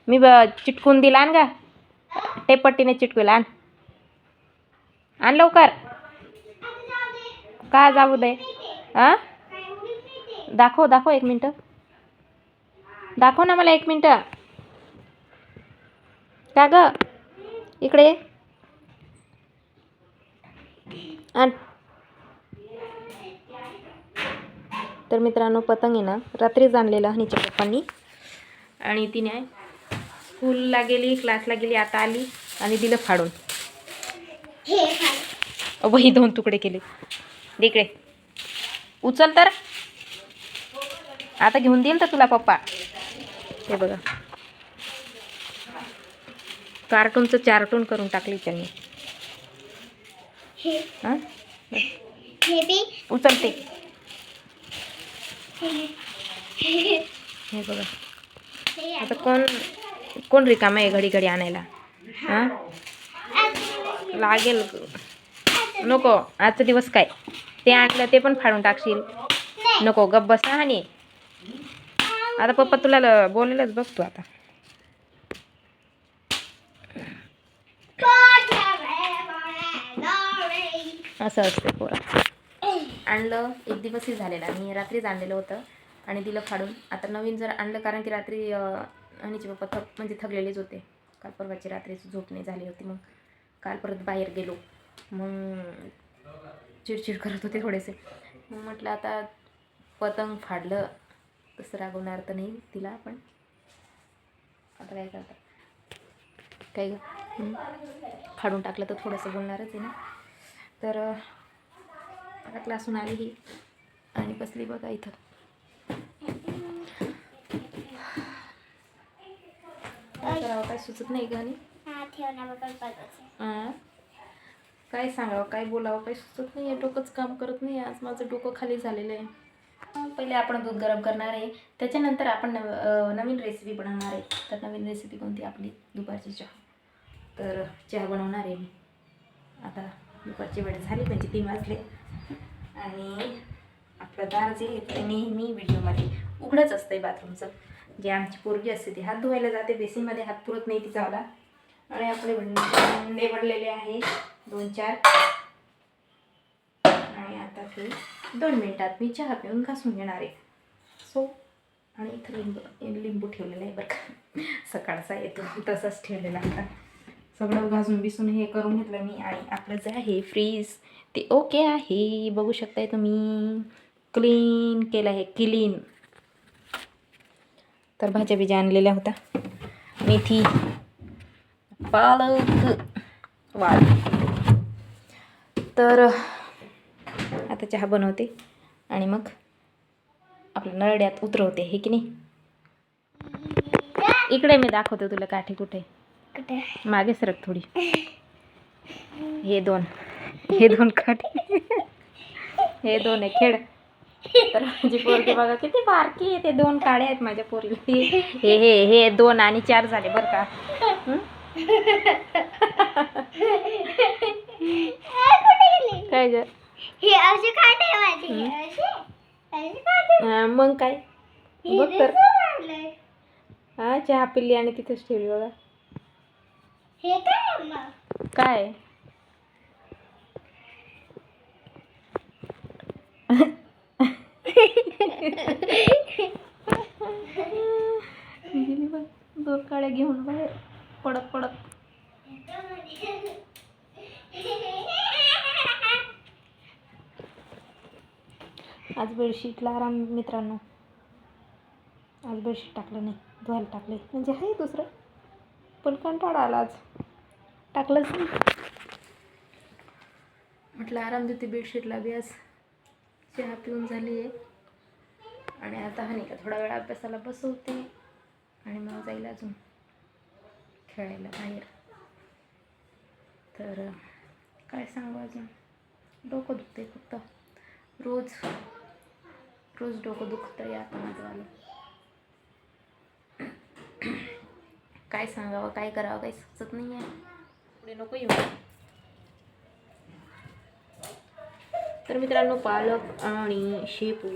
मी चिटकून दिला आण गा, टेपट्टीने चिटकूल आण लवकर. का जाऊ दे? दाखव दाखव 1 मिनटं, दाखव ना मला 1 मिनटं. का ग इकडे आण. तर मित्रांनो पतंग आहे ना रात्रीच आणलेला हनीच्या पप्पांनी, आणि तिने स्कूलला गेली, क्लासला गेली, आता आली आणि दिलं फाडून. वही 2 तुकडे केले. इकडे उचल तर, आता घेऊन देईल तर तुला पप्पा. हे बघा कार्टूनचं चार्टून करून टाकली त्यांनी. हां उचलते. हे बघा आता कोण रिकाम आहे घडी घडी आणायला. हां लागेल. नको आजचा दिवस काय ते आणलं ते पण फाडून टाकशील. नको गप्प बस ना. आणि आता पप्पा तुला बोलायलाच बघतो आता. असं असतं पोरा. आणलं 1 दिवसही झालेला, मी रात्रीच आणलेलं होतं आणि दिलं फाडून. आता नवीन जर आणलं, कारण की रात्री हनीचे पप्पा म्हणजे थकलेलेच होते. काल परवाची रात्रीची झोप नाही झाली होती. मग काल परत बाहेर गेलो, मग चिडचिड करत होते थोडेसे. मग म्हटलं आता पतंग फाडलं तसं रागवणार तर नाही तिला, पण आता काय करतात काय ग, फाडून टाकलं तर थोडंसं बोलणारच आहे ना. तर आता क्लासून आली ही आणि बसली बघा इथं. काय करावं काय सुचत नाही ग. आणि काय सांगावं काय बोलावं काय सुचत नाही आहे. डोकंच काम करत नाही. आज माझं डोकं खाली झालेलं आहे. पहिले आपण दूध गरम करणार आहे, त्याच्यानंतर आपण नवीन रेसिपी बनवणार आहे. तर नवीन रेसिपी कोणती? आपली दुपारची चहा. तर चहा बनवणार आहे मी. आता दुपारची वेळ झाली, म्हणजे 3 वाजले आणि आपलं दार जे ते नेहमी व्हिडिओमध्ये उघडंच असतं आहे बाथरूमचं. जे आमची पोरगी असते ती हात धुवायला जाते, बेसिनमध्ये हात पुरत नाही तिचावाला. आणि आपले भांडे पडलेले आहे 2-4. आणि आता ते 2 मिनिटात मी चहा पिऊन घासून घेणार आहे. सो आणि इथं लिंबू ठेवलेलं आहे बरं का, सकाळचा येतो तसाच ठेवलेला. आता सगळं घासून बिसून हे करून घेतलं मी. आणि आपलं जे आहे फ्रीज ते ओके आहे, बघू शकताय तुम्ही. क्लीन केलं आहे, क्लीन. तर भाज्या बिज्या आणलेल्या होत्या, मेथी, पालक, वाल. तर आता चहा बनवते आणि मग आपल्या नरड्यात उतरवते, हे की नाही. इकडे मी दाखवते तुला काठी कुठे. मागे सरक थोडी. हे 2 काठी हे 2 आहे खेळ. तर माझी पोरगी बघा किती बारकी आहे. ते 2 काळे आहेत माझ्या पोरीला. हे 2 आणि 4 झाले बरं का. काय ग हे असे काटे माझे. मग काय बघ तर. हा चहा पिल्ली आणि तिथेच ठेवली बघा. हे काय गेली बघ 2 काड्या घेऊन बाहेर पडत पडत. आज बेडशीटला आराम मित्रांनो. आज बेडशीट टाकलं नाही, धुवायला टाकले. म्हणजे आहे दुसरं, पण कंटाळा आला आज, टाकलंच नाही. म्हटलं आराम देते बेडशीटला बी. आज चहा पिऊन झाली आहे आणि आता हनीला थोडा वेळ अभ्यासाला बसवते आणि मग जाईल अजून खेळायला बाहेर. तर काय सांगू, अजून डोकं दुखते फक्त. रोज डोकं दुखतं आहे आता माझं आलं. काय सांगावं काय करावं काही सुचत नाही आहे. पुढे नको येऊ. तर मित्रांनो पालक आणि शेपू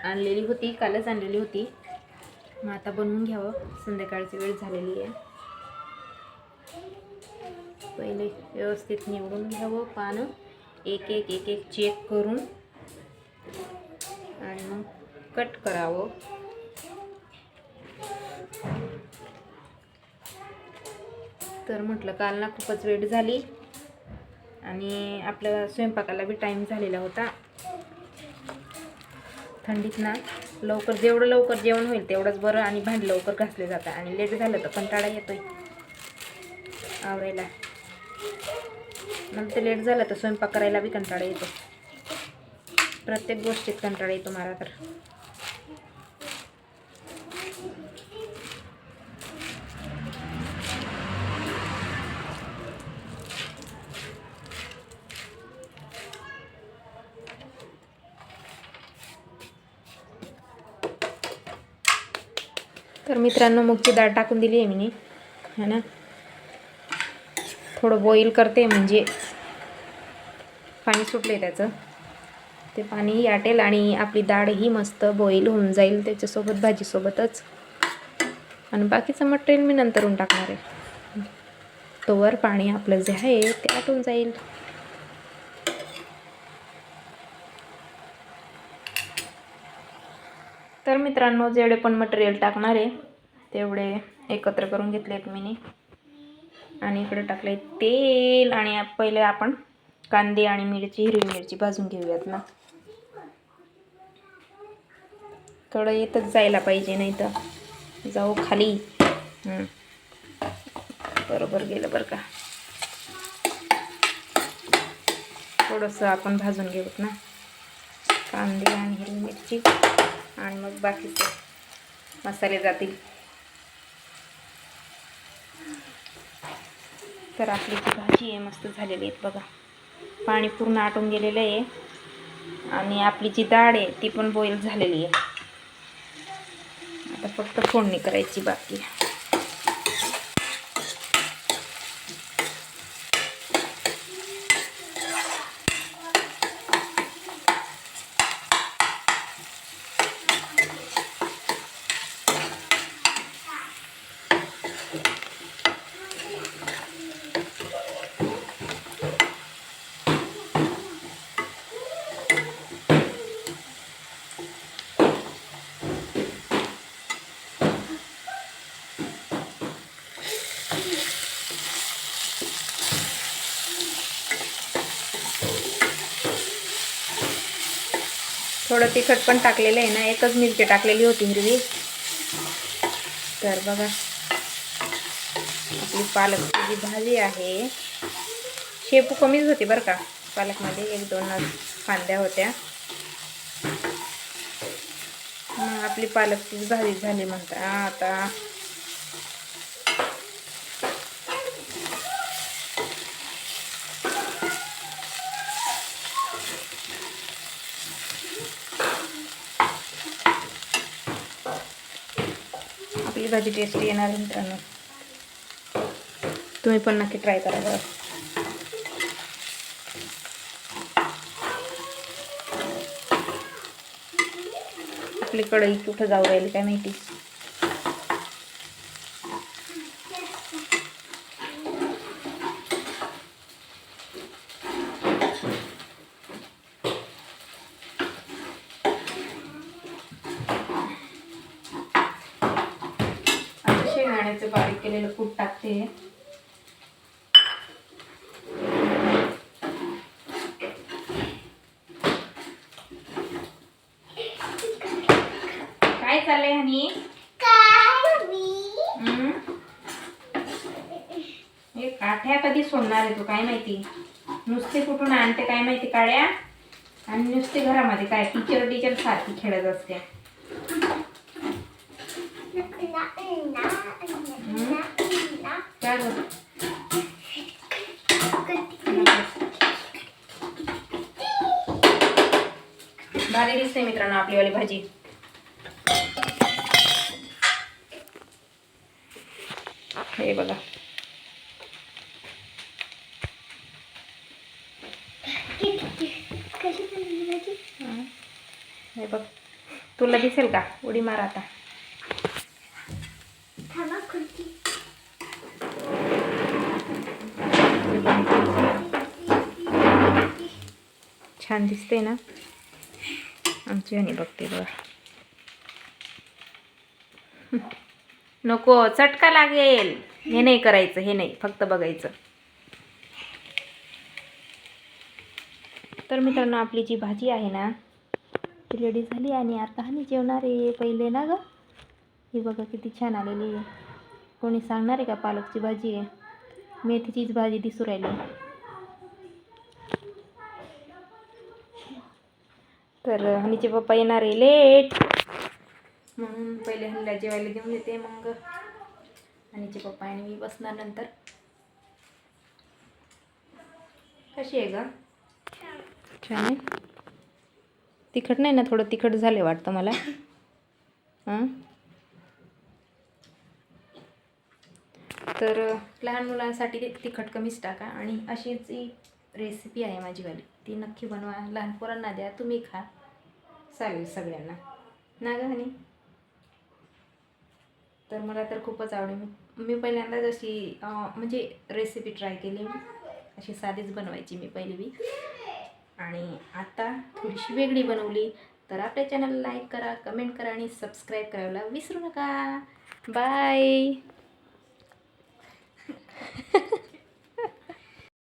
आणलेली होती, कालच आणलेली होती. मग आता बनवून घ्यावं, संध्याकाळची वेळ झालेली आहे. पहिले व्यवस्थित निवडून घ्यावं पानं, एक एक एक एक चेक करून आणि मग कट करावं. तर म्हटलं काल ना खूपच वेळ झाली आणि आपल्या स्वयंपाकाला बी टाईम झालेला होता. थंडीत ना लवकर, जेवढं लवकर जेवण होईल तेवढंच बरं आणि भांडी लवकर घासले जातात. आणि लेट झालं तर कंटाळा येतोय आवरायला. नंतर लेट झालं तर स्वयंपाक करायला बी कंटाळा येतो. प्रत्येक गोष्टीत कंटाळा येतो मला तर. तर मित्रांनो, मूगची डाळ टाकून दिली आहे मी, है ना. थोडं बॉईल करते म्हणजे पाणी सुटले त्याचं, ते पाणीही आटेल आणि आपली डाळही मस्त बॉईल होऊन जाईल त्याच्यासोबत, भाजीसोबतच. आणि बाकीचं मटेरियल मी नंतरून टाकणार आहे. तोवर पाणी आपलं जे आहे ते आटून जाईल. तर मित्रांनो, जेवढे पण मटेरियल टाकणार आहे तेवढे एकत्र करून घेतलेत मी. आणि इकडे टाकले तेल. आणि पहिले आपण कांदे आणि मिरची, हिरवी मिरची भाजून घेऊयात ना. थोडं येतच जायला पाहिजे, नाही तर जाऊ खाली. बरोबर गेलं बरं का. थोडंसं आपण भाजून घेऊत ना कांदे आणि हिरवी मिरची, आणि मग बाकीचे मसाले जातील. तर आपली जी भाजी आहे मस्त झालेली आहे बघा. पाणी पूर्ण आटून गेलेलं आहे आणि आपली जी डाळ आहे ती पण बॉईल झालेली आहे. आता फक्त फोडणी करायची बाकी. थोडं तिखट पण टाकलेलं आहे ना, एकच मिरची टाकलेली होती हिरवी. तर बघा आपली पालकची जी भाजी आहे, शेपू कमीच होती बरं का पालकमध्ये, 1-2 फांद्या होत्या. आपली पालकची भाजी झाली म्हणता. आता आपली भाजी टेस्टी येणार मित्रांनो, तुम्ही पण नक्की ट्राय करा बरं. आपली कढई कुठं जाऊ राहिली काय माहिती. शेंगदाण्याचं बारीक केलेलं कूट टाकते. काय चाललंय हनी? हे काठ्या कधी सोडणार आहे तू काय माहिती. नुसते कुठून आणते काय माहिती काड्या, आणि नुसते घरामध्ये काय टीचर सारखी खेळत असते. भारी दिसते मित्रांनो आपली वाली भाजी. हे बघा हे बघ, तुला दिसेल का? उडी मार आता. छान दिसते ना आमची हनी. बघते बघा. नको, चटका लागेल. हे नाही करायचं, हे नाही, फक्त बघायचं. तर मित्रांनो, आपली जी भाजी आहे ना ती रेडी झाली आणि आता हनी जेवणार आहे पहिले ना ग. ही बघा किती छान आलेली आहे. कोणी सांगणार आहे का पालकची भाजी आहे? मेथीचीच भाजी दिसू राहिली. तर हनीचे पप्पा येणार आहे लेट, म्हणून पहिले हनीला जेवायला देऊन देते, मग हनीचे पप्पा आणि मी बसणार नंतर. कशी आहे ग? छान आहे. तिखट नाही ना? थोडं तिखट झाले वाटतं मला. हां, तर लहान मुलांसाठी तिखट कमीच टाका. आणि अशीच ही रेसिपी आहे माझीवाली, ती नक्की बनवा. लहान पोरांना द्या, तुम्ही खा, चालेल सगळ्यांना ना ग हनी? तर मला तर खूपच आवडेल. मी पहिल्यांदाच अशी म्हणजे रेसिपी ट्राय केली. अशी साधीच बनवायची मी पहिली बी, आणि आता थोडीशी वेगळी बनवली. तर आपल्या चॅनलला लाईक करा, कमेंट करा आणि सबस्क्राईब करायला विसरू नका. बाय.